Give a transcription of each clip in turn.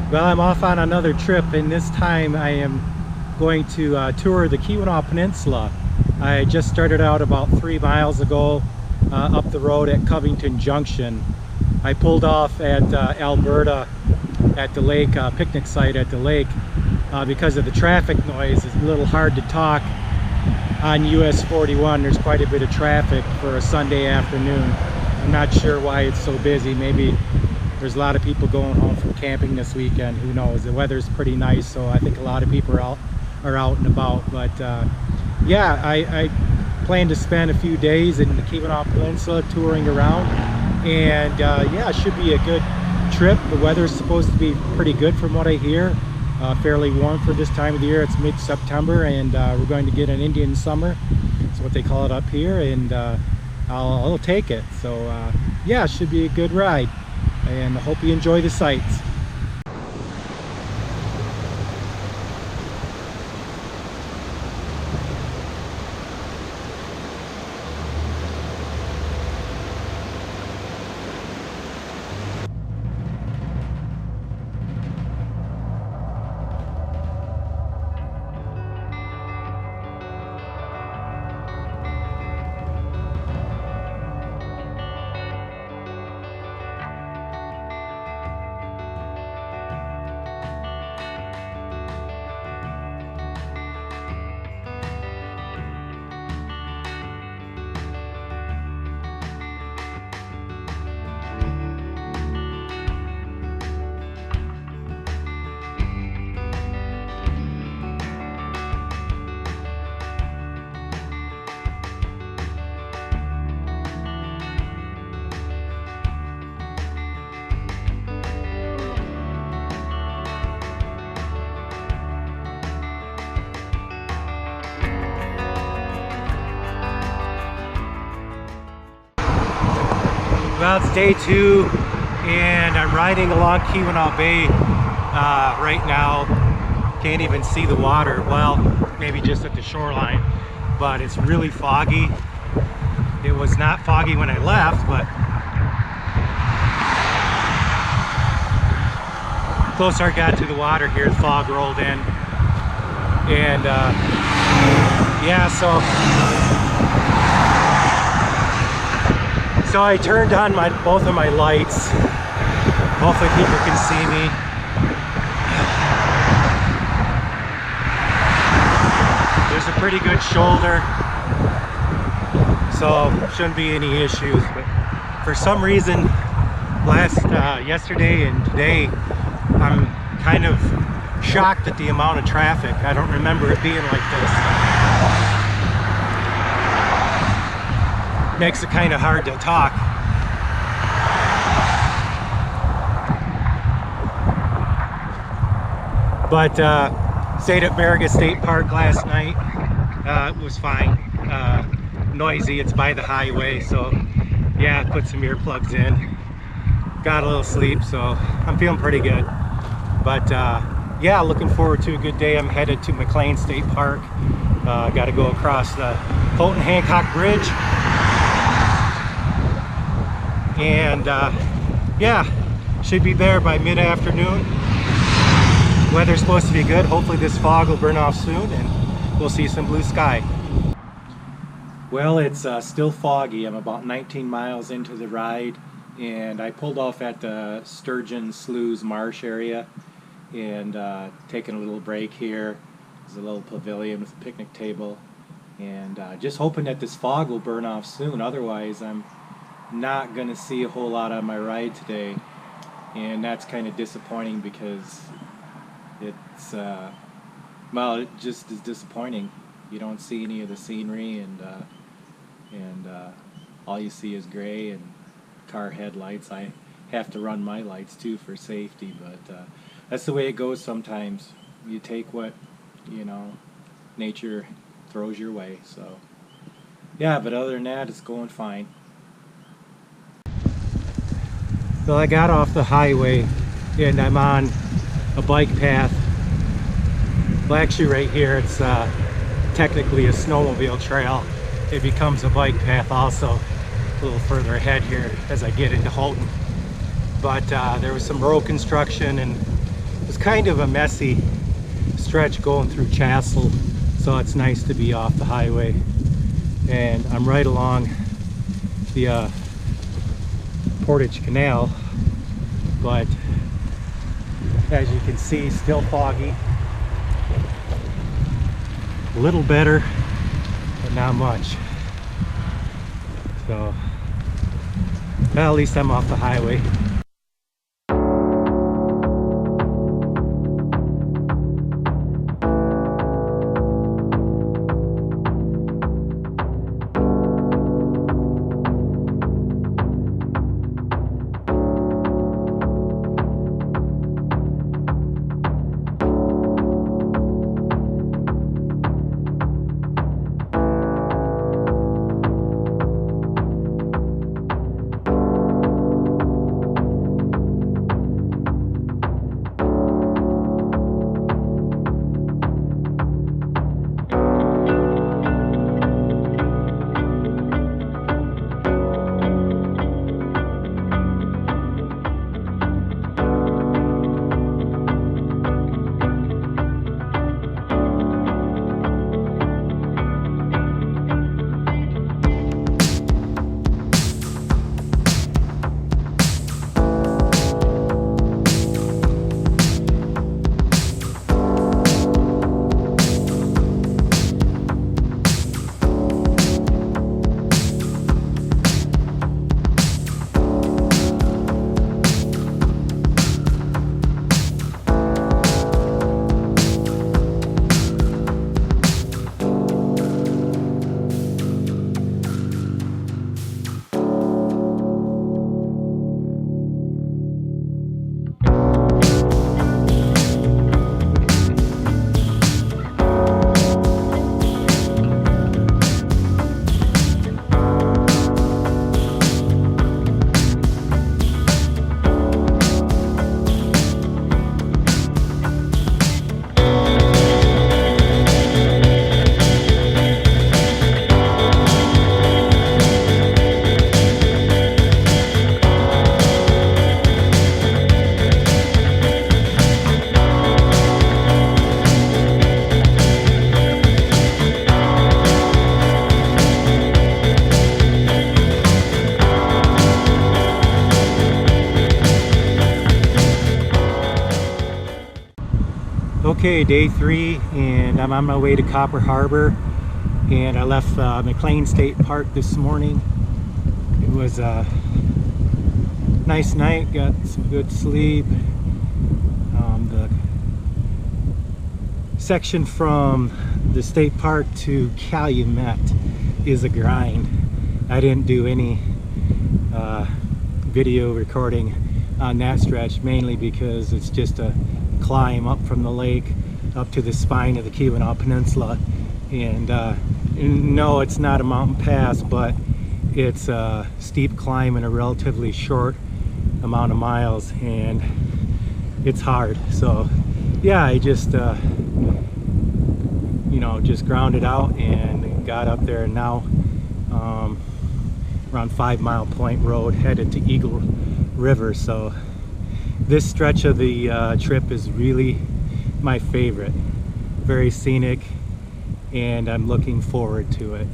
Well, I'm off on another trip, and this time I am going to tour the Keweenaw Peninsula. I just started out about 3 miles ago up the road at Covington Junction. I pulled off at Alberta at the lake, picnic site at the lake, because of the traffic noise. It's a little hard to talk on US 41. There's quite a bit of traffic for a Sunday afternoon. I'm not sure why it's so busy. Maybe there's a lot of people going home from camping this weekend. Who knows? The weather's pretty nice, so I think a lot of people are out and about. But yeah, I plan to spend a few days in the Keweenaw Peninsula touring around, and yeah, it should be a good trip. The weather's supposed to be pretty good from what I hear. Fairly warm for this time of the year. It's mid-September, and we're going to get an Indian summer. That's what they call it up here, and I'll take it. So yeah, it should be a good ride, and I hope you enjoy the sights. Well, it's day 2, and I'm riding along Keweenaw Bay right now. Can't even see the water. Well, maybe just at the shoreline, but it's really foggy. It was not foggy when I left, but the closer I got to the water here, the fog rolled in, and yeah, so I turned on both of my lights. Hopefully people can see me. There's a pretty good shoulder, so shouldn't be any issues. But for some reason, yesterday and today, I'm kind of shocked at the amount of traffic. I don't remember it being like this. Makes it kind of hard to talk. But stayed at Baraga State Park last night. It was fine. Noisy, it's by the highway, so yeah, put some earplugs in. Got a little sleep, so I'm feeling pretty good. But yeah, looking forward to a good day. I'm headed to McLean State Park. Got to go across the Houghton Hancock Bridge. And yeah, should be there by mid-afternoon. Weather's supposed to be good. Hopefully this fog will burn off soon and we'll see some blue sky. Well, it's still foggy. I'm about 19 miles into the ride, and I pulled off at the Sturgeon Sloughs Marsh area and taking a little break here. There's a little pavilion with a picnic table, and just hoping that this fog will burn off soon. Otherwise, I'm not gonna see a whole lot on my ride today, and that's kind of disappointing because it's well, it just is disappointing. You don't see any of the scenery, and all you see is gray and car headlights. I have to run my lights too for safety, but that's the way it goes sometimes. You take what, you know, nature throws your way. So yeah, but other than that, it's going fine. So I got off the highway and I'm on a bike path. Well, actually right here it's technically a snowmobile trail. It becomes a bike path also a little further ahead here as I get into Houghton. But there was some road construction and It's kind of a messy stretch going through Chassell, so it's nice to be off the highway. And I'm right along the Portage Canal, but as you can see, still foggy. A little better, but not much. So, well, at least I'm off the highway. Okay, day 3, and I'm on my way to Copper Harbor, and I left McLean State Park this morning. It was a nice night, got some good sleep. The section from the state park to Calumet is a grind. I didn't do any video recording on that stretch, mainly because it's just a climb up from the lake up to the spine of the Keweenaw Peninsula, and no, it's not a mountain pass, but it's a steep climb in a relatively short amount of miles, and it's hard. So yeah, I just you know, just grounded out and got up there, and now we're on 5 Mile Point Road headed to Eagle River. So this stretch of the trip is really my favorite. Very scenic, and I'm looking forward to it.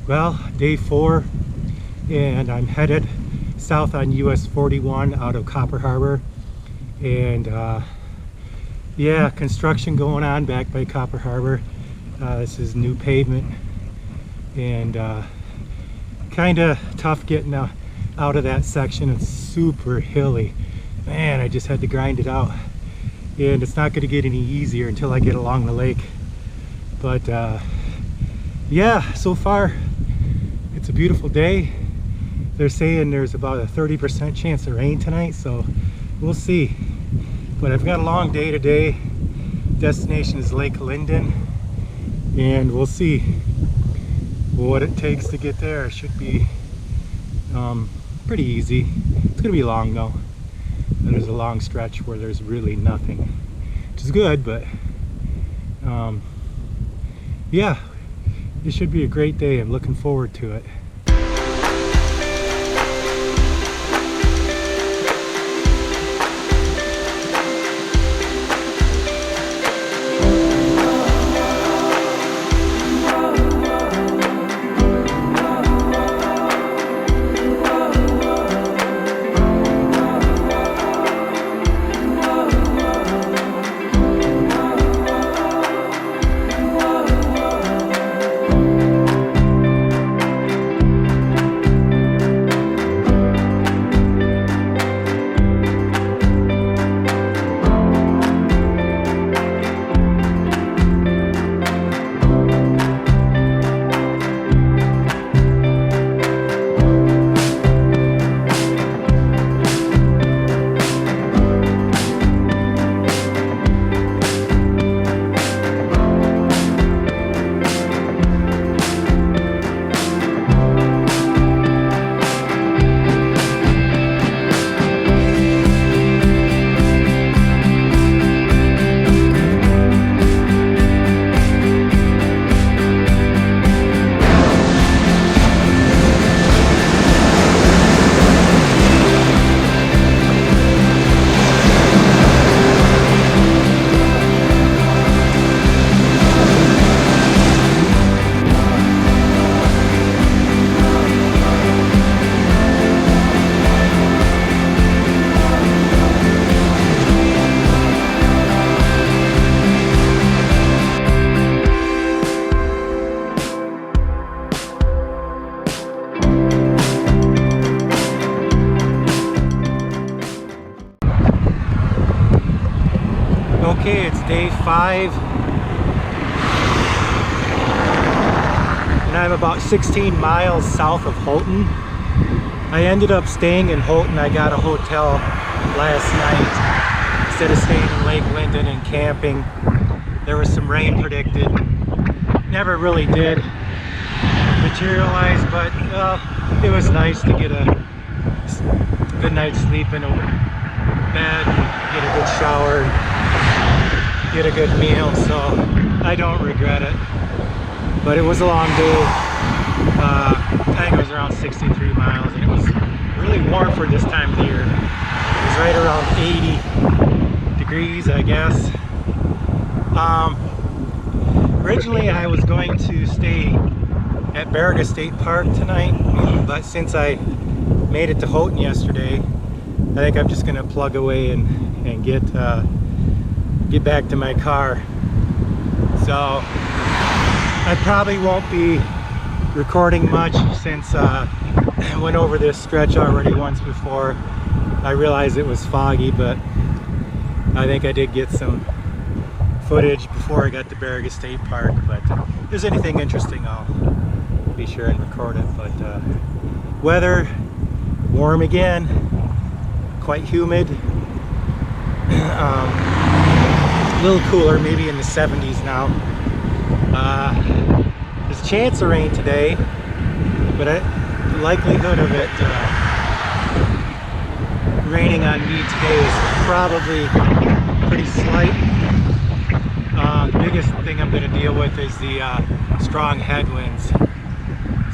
Well, day 4, and I'm headed south on US 41 out of Copper Harbor. And yeah, construction going on back by Copper Harbor. This is new pavement, and kind of tough getting out of that section. It's super hilly. Man, I just had to grind it out, and it's not going to get any easier until I get along the lake. But yeah, so far it's a beautiful day. They're saying there's about a 30% chance of rain tonight, so we'll see. But I've got a long day today. Destination is Lake Linden, and we'll see what it takes to get there. It should be pretty easy. It's gonna be long though. There's a long stretch where there's really nothing, which is good, but yeah, it should be a great day. I'm looking forward to it. Okay, it's day 5, and I'm about 16 miles south of Houghton. I ended up staying in Houghton. I got a hotel last night instead of staying in Lake Linden and camping. There was some rain predicted. Never really did materialize, but it was nice to get a good night's sleep in a bed, get a good shower, get a good meal, so I don't regret it. But it was a long day. I think it was around 63 miles, and it was really warm for this time of the year. It was right around 80 degrees, I guess. Originally I was going to stay at Baraga State Park tonight, but since I made it to Houghton yesterday, I think I'm just gonna plug away and get back to my car. So I probably won't be recording much since I went over this stretch already once before. I realized it was foggy, but I think I did get some footage before I got to Baraga State Park. But if there's anything interesting, I'll be sure and record it. But weather, warm again, quite humid. A little cooler, maybe in the 70s now. There's a chance of rain today, but the likelihood of it raining on me today is probably pretty slight. The biggest thing I'm going to deal with is the strong headwinds.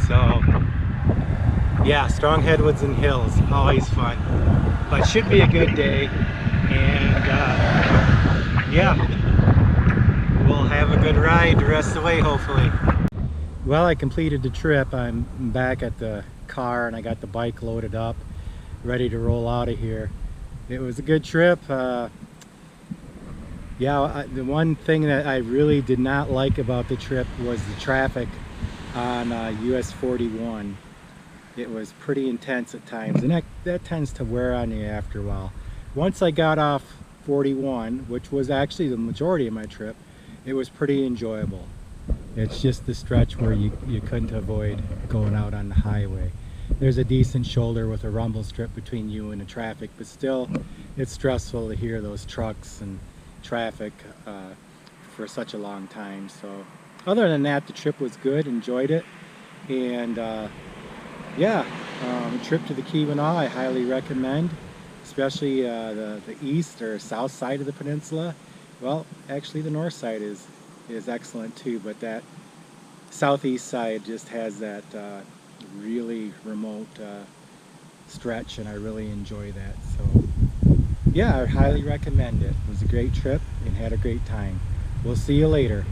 So yeah, strong headwinds and hills, always fun. But should be a good day, and yeah, we'll have a good ride the rest of the way, hopefully. Well, I completed the trip. I'm back at the car and I got the bike loaded up, ready to roll out of here. It was a good trip. The one thing that I really did not like about the trip was the traffic on US 41. It was pretty intense at times, and that tends to wear on you after a while. Once I got off 41, which was actually the majority of my trip, it was pretty enjoyable. It's just the stretch where you couldn't avoid going out on the highway. There's a decent shoulder with a rumble strip between you and the traffic, but still it's stressful to hear those trucks and traffic for such a long time. So other than that, the trip was good, enjoyed it, and trip to the Keweenaw I highly recommend, especially the east or south side of the peninsula. Well, actually the north side is excellent too, but that southeast side just has that really remote stretch, and I really enjoy that. So yeah, I highly recommend it. It was a great trip and had a great time. We'll see you later.